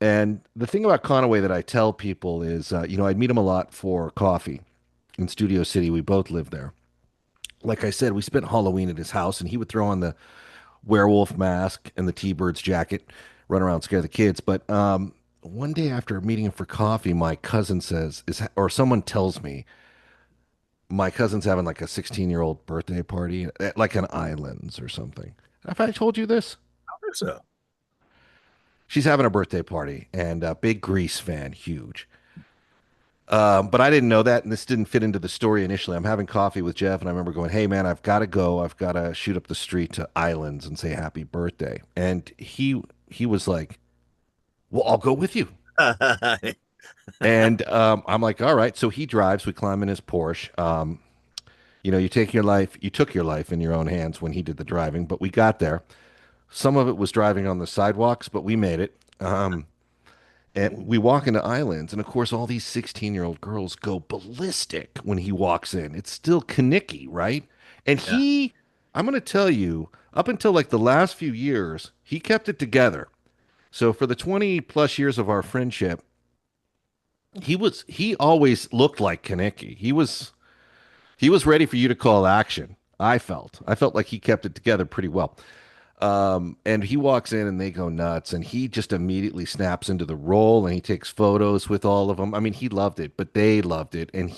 And the thing about Conaway that I tell people is, I'd meet him a lot for coffee in Studio City. We both lived there. Like I said, we spent Halloween at his house, and he would throw on the werewolf mask and the T-Birds jacket, run around, scare the kids. But one day after meeting him for coffee, my cousin or someone tells me my cousin's having like a 16-year-old birthday party at like an Islands or something. Have I told you this? I think so. She's having a birthday party and a big Grease fan, huge. But I didn't know that, and this didn't fit into the story initially. I'm having coffee with Jeff, and I remember going, "Hey, man, I've got to go. I've got to shoot up the street to Islands and say happy birthday." And he was like, "Well, I'll go with you." And I'm like, "All right." So he drives. We climb in his Porsche. You took your life in your own hands when he did the driving, but we got there. Some of it was driving on the sidewalks, but we made it. And we walk into Islands, and of course, all these 16-year-old girls go ballistic when he walks in. It's still Kanicki, right? And I'm going to tell you, up until like the last few years, he kept it together. So for the 20 plus years of our friendship, he always looked like Kanicki. He was ready for you to call action. I felt like he kept it together pretty well. And he walks in and they go nuts and he just immediately snaps into the role and he takes photos with all of them. I mean, he loved it, but they loved it. And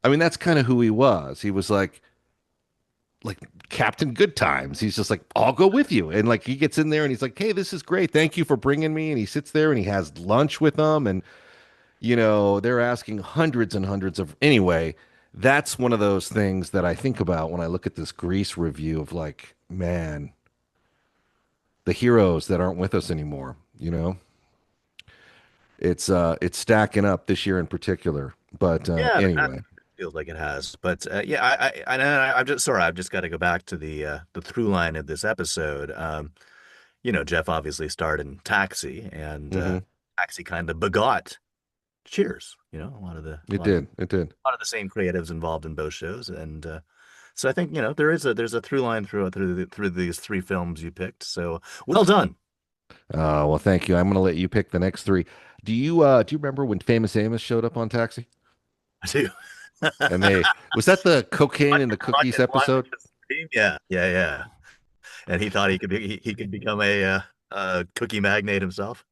that's kind of who he was. He was like Captain Good Times. He's just like, "I'll go with you." And like, he gets in there and he's like, "Hey, this is great. Thank you for bringing me." And he sits there and he has lunch with them. And, they're asking hundreds and hundreds anyway, that's one of those things that I think about when I look at this Grease review of like, man, the heroes that aren't with us anymore, it's stacking up this year in particular. But Yeah, anyway, feels like it has. But yeah, I'm just sorry. I've just got to go back to the through line of this episode. Jeff obviously starred in Taxi, and hmm Taxi kind of begot Cheers. A lot of the it did. It did. a lot of the same creatives involved in both shows, and so I think there's a through line through these three films you picked. So well done. Well, thank you. I'm going to let you pick the next three. Do you remember when Famous Amos showed up on Taxi? I do. And was that the cocaine and the cookies episode? Yeah, yeah, yeah. And he thought he could become a cookie magnate himself.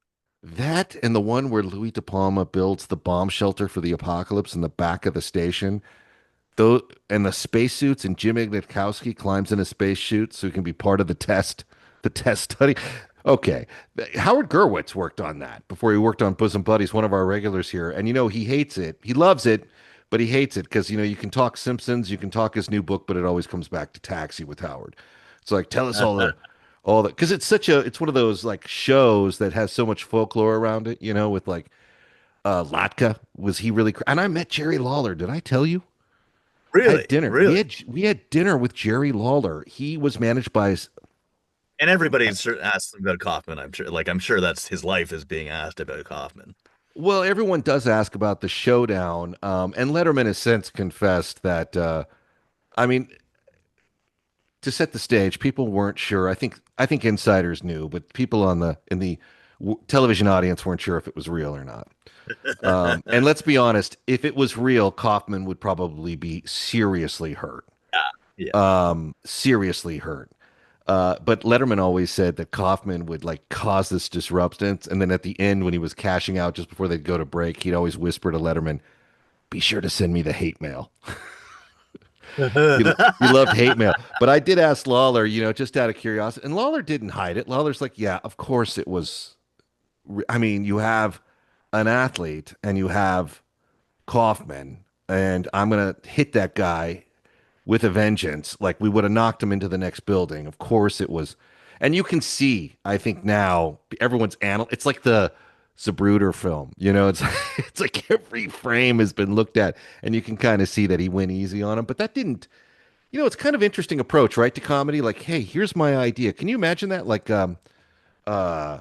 That and the one where Louis De Palma builds the bomb shelter for the apocalypse in the back of the station. Those and the spacesuits, and Jim Ignatowski climbs in a spacesuit so he can be part of the test study. Okay. Howard Gerwitz worked on that before he worked on Bosom Buddies, one of our regulars here. And he hates it. He loves it, but he hates it because you can talk Simpsons, you can talk his new book, but it always comes back to Taxi with Howard. It's like, tell us all the because it's one of those like shows that has so much folklore around it, with like Latka. Was he really and I met Jerry Lawler. Did I tell you? I Really? had dinner. Really? We had dinner with Jerry Lawler. He was managed by And everybody asks about Kaufman. I'm sure that's his life is being asked about Kaufman. well, everyone does ask about the showdown. And Letterman has since confessed that I mean, to set the stage, people weren't sure. I think insiders knew, but people in the television audience weren't sure if it was real or not. And let's be honest, if it was real, Kaufman would probably be seriously hurt. Seriously hurt. But Letterman always said that Kaufman would like cause this disruption, and then at the end, when he was cashing out just before they'd go to break, he'd always whisper to Letterman, "Be sure to send me the hate mail." He loved hate mail. But I did ask Lawler, just out of curiosity, and Lawler didn't hide it. Lawler's like, "Yeah, of course it was. I mean, you have an athlete and you have Kaufman, and I'm gonna hit that guy with a vengeance. Like we would have knocked him into the next building. Of course it was." And you can see, I think now everyone's it's like the Zapruder film, it's like every frame has been looked at, and you can kind of see that he went easy on him. But that didn't, it's kind of interesting approach, right, to comedy. Like, hey, here's my idea. Can you imagine that? Like, uh,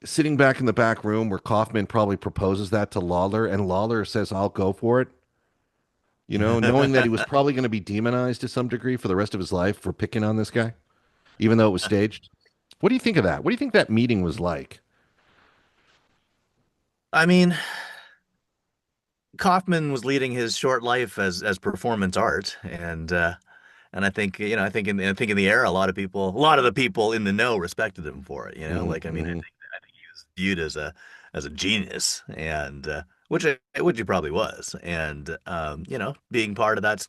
sitting back in the back room where Kaufman probably proposes that to Lawler, and Lawler says, "I'll go for it." Knowing that he was probably going to be demonized to some degree for the rest of his life for picking on this guy, even though it was staged. What do you think of that? What do you think that meeting was like? I mean, Kaufman was leading his short life as performance art, and I think in the era, a lot of the people in the know respected him for it. I think he was viewed as a genius, and which he probably was, and being part of that's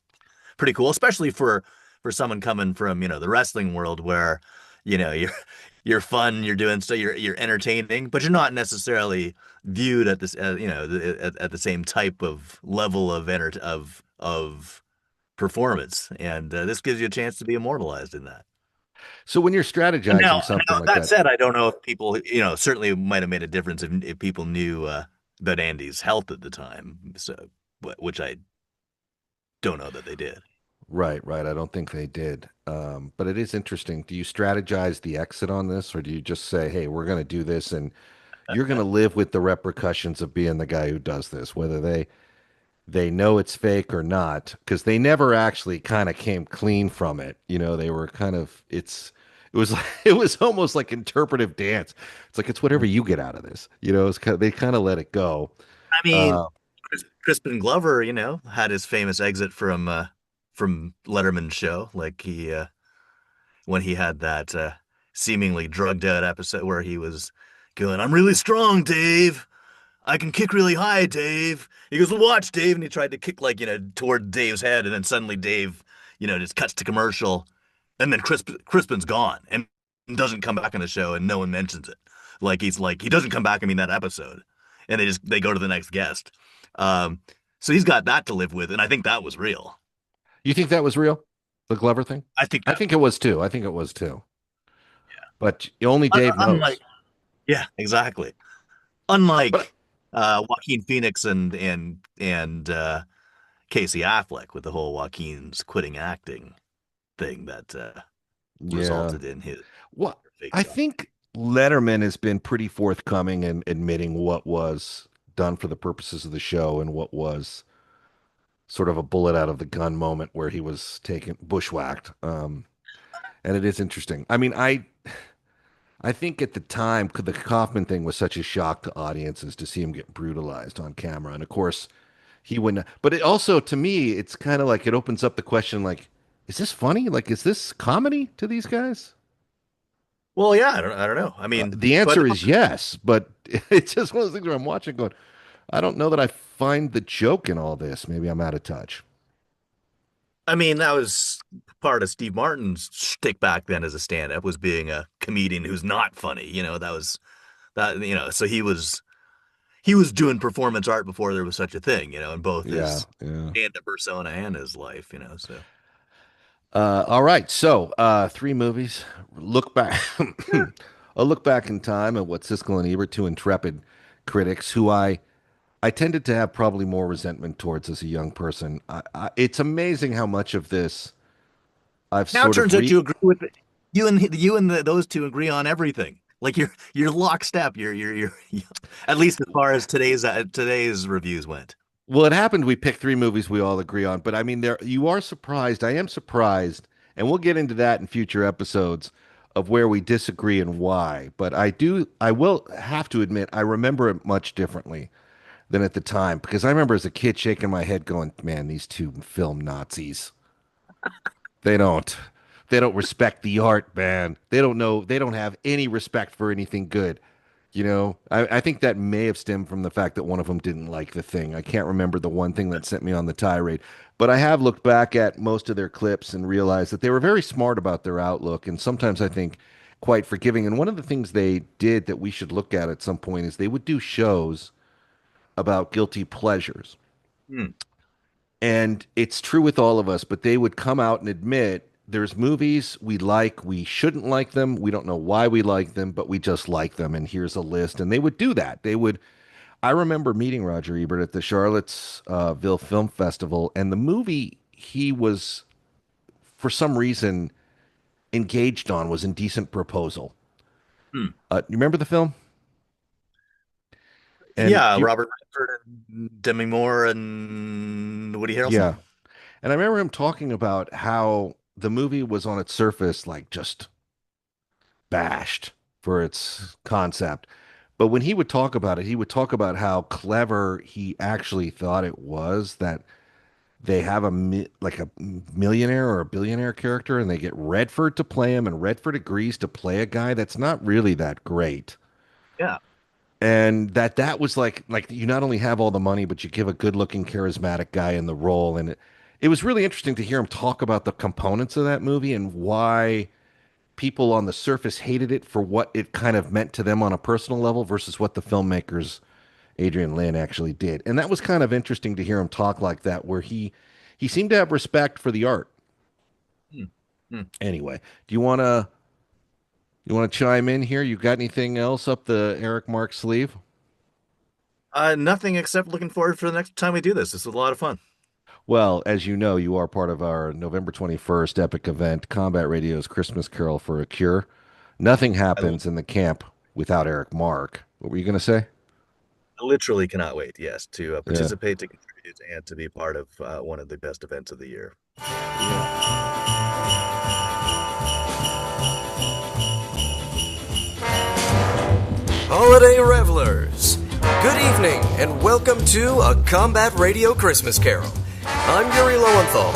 pretty cool, especially for someone coming from the wrestling world where you're fun, you're doing stuff, you're entertaining, but you're not necessarily viewed at this at the same type of level of performance, and this gives you a chance to be immortalized in that. So when you're strategizing something like that, that said, I don't know if people, certainly might have made a difference if people knew about Andy's health at the time, so which I don't know that they did. Right. I don't think they did. But it is interesting. Do you strategize the exit on this, or do you just say, "Hey, we're going to do this, and you're going to live with the repercussions of being the guy who does this, whether they know it's fake or not?" Because they never actually kind of came clean from it. They were kind of it was almost like interpretive dance. It's like it's whatever you get out of this. They kind of let it go. I mean, Crispin Glover, had his famous exit from Letterman's show, like when he had that seemingly drugged out episode where he was going, "I'm really strong, Dave. I can kick really high, Dave." He goes, "Well, watch, Dave." And he tried to kick toward Dave's head, and then suddenly Dave, just cuts to commercial, and then Crispin's gone and doesn't come back on the show, and no one mentions it. Like he doesn't come back. That episode, and they go to the next guest. So he's got that to live with, and I think that was real. You think that was real? The Glover thing? I think it was too. Yeah. But only Dave knows. Yeah, exactly. Unlike Joaquin Phoenix and Casey Affleck with the whole Joaquin's quitting acting thing that Yeah. resulted in his Well, fake I death. think Letterman has been pretty forthcoming in admitting what was done for the purposes of the show and what was sort of a bullet out of the gun moment where he was taken bushwhacked. And it is interesting. I mean, I think at the time the Kaufman thing was such a shock to audiences to see him get brutalized on camera, and of course he wouldn't. But it also, to me, it's kind of like it opens up the question, like, is this funny? Like, is this comedy to these guys? Well, yeah, I don't know. I mean, The answer is yes, but it's just one of those things where I'm watching going, I don't know that I find the joke in all this. Maybe I'm out of touch. I mean, that was part of Steve Martin's shtick back then as a stand-up, was being a comedian who's not funny. That was that. So he was doing performance art before there was such a thing. In both his stand-up persona and his life. So. All right. So, three movies. Look back. A look back in time at what Siskel and Ebert, two intrepid critics who I tended to have probably more resentment towards as a young person. It's amazing how much of this I've Now sort it turns of out you agree with it. You and those two agree on everything. Like you're lockstep. You're at least as far as today's reviews went. Well, it happened. We picked three movies we all agree on, but I mean, you are surprised. I am surprised, and we'll get into that in future episodes of where we disagree and why. But I will have to admit, I remember it much differently than at the time, because I remember as a kid shaking my head, going, "Man, these two film Nazis. They don't respect the art, man. They don't know. They don't have any respect for anything good." I think that may have stemmed from the fact that one of them didn't like The Thing. I can't remember the one thing that sent me on the tirade, but I have looked back at most of their clips and realized that they were very smart about their outlook, and sometimes I think quite forgiving. And one of the things they did that we should look at some point is they would do shows about guilty pleasures. And it's true with all of us, but they would come out and admit there's movies we like, we shouldn't like them, we don't know why we like them, but we just like them, and here's a list. And they would do that. I remember meeting Roger Ebert at the Charlottesville Film Festival, and the movie he was, for some reason, engaged on was Indecent Proposal. You remember the film? Robert Redford and Demi Moore and Woody Harrelson. Yeah. And I remember him talking about how the movie was on its surface like just bashed for its concept. But when he would talk about it, he would talk about how clever he actually thought it was, that they have a millionaire or a billionaire character and they get Redford to play him, and Redford agrees to play a guy that's not really that great. Yeah. And that was like you not only have all the money, but you give a good-looking, charismatic guy in the role. And it was really interesting to hear him talk about the components of that movie and why people on the surface hated it for what it kind of meant to them on a personal level versus what the filmmakers, Adrian Lyne, actually did. And that was kind of interesting to hear him talk like that, where he seemed to have respect for the art. Anyway, do you want to chime in here? You got anything else up the Eric Mark sleeve? Nothing, except looking forward for the next time we do this. This is a lot of fun. Well, as you know, you are part of our November 21st epic event, Combat Radio's Christmas Carol for a Cure. Nothing happens in the camp without Eric Mark. What were you going to say? I literally cannot wait, yes, to participate, to contribute, and to be part of one of the best events of the year. Holiday revelers, good evening and welcome to A Combat Radio Christmas Carol. I'm Yuri Lowenthal,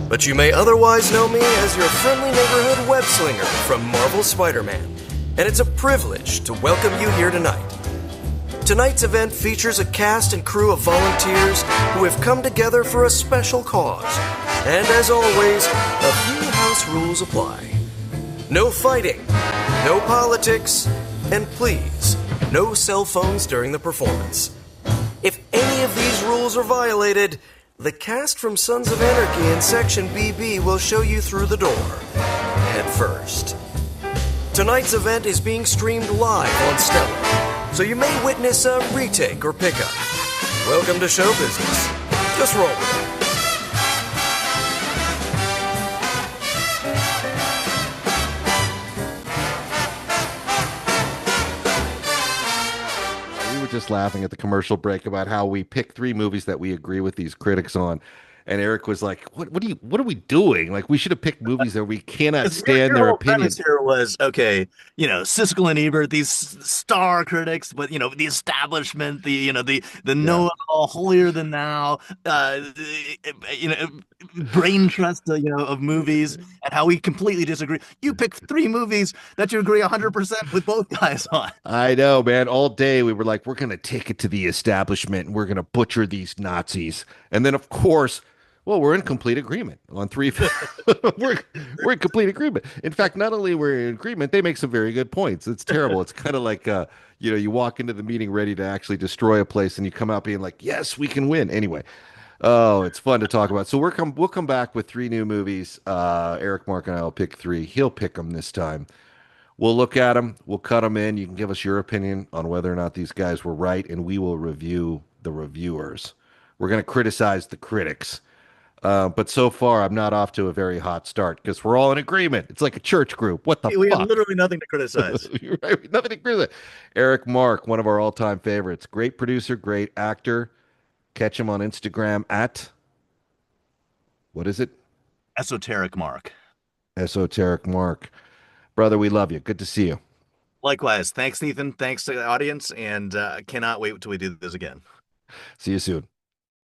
but you may otherwise know me as your friendly neighborhood web slinger from Marvel's Spider-Man, and it's a privilege to welcome you here tonight. Tonight's event features a cast and crew of volunteers who have come together for a special cause, and as always, a few house rules apply. No fighting, no politics, and please, no cell phones during the performance. If any of these rules are violated, the cast from Sons of Anarchy in Section BB will show you through the door, head first. Tonight's event is being streamed live on Stellar, so you may witness a retake or pickup. Welcome to show business. Just roll with it. We were just laughing at the commercial break about how we pick 3 movies that we agree with these critics on. And Eric was like, what are we doing? Like, we should have picked movies that we cannot stand your their whole opinion. premise here was, okay, Siskel and Ebert, these star critics, but the establishment, the know-it-all, holier than thou, brain trust, of movies, and how we completely disagree. You picked 3 movies that you agree 100% with both guys on. I know, man. All day we were like, we're going to take it to the establishment and we're going to butcher these Nazis. And then, of course, well, we're in complete agreement on 3. we're in complete agreement. In fact, not only we're in agreement, they make some very good points. It's terrible. It's kind of like, you walk into the meeting ready to actually destroy a place and you come out being like, yes, we can win. Anyway, oh, it's fun to talk about. So we'll come back with 3 new movies. Eric, Mark, and I will pick 3. He'll pick them this time. We'll look at them. We'll cut them in. You can give us your opinion on whether or not these guys were right, and we will review the reviewers. We're going to criticize the critics. But so far, I'm not off to a very hot start because we're all in agreement. It's like a church group. What the fuck? We have literally nothing to criticize. Right? Nothing to criticize. Eric Mark, one of our all-time favorites. Great producer, great actor. Catch him on Instagram at, what is it? Esoteric Mark. Esoteric Mark. Brother, we love you. Good to see you. Likewise. Thanks, Ethan. Thanks to the audience. And cannot wait until we do this again. See you soon.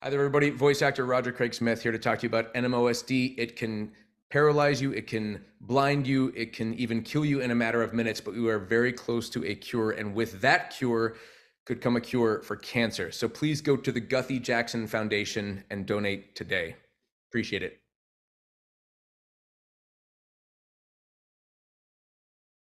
Hi there, everybody. Voice actor Roger Craig Smith here to talk to you about NMOSD. It can paralyze you, it can blind you, it can even kill you in a matter of minutes, but we are very close to a cure. And with that cure could come a cure for cancer. So please go to the Guthrie Jackson Foundation and donate today. Appreciate it.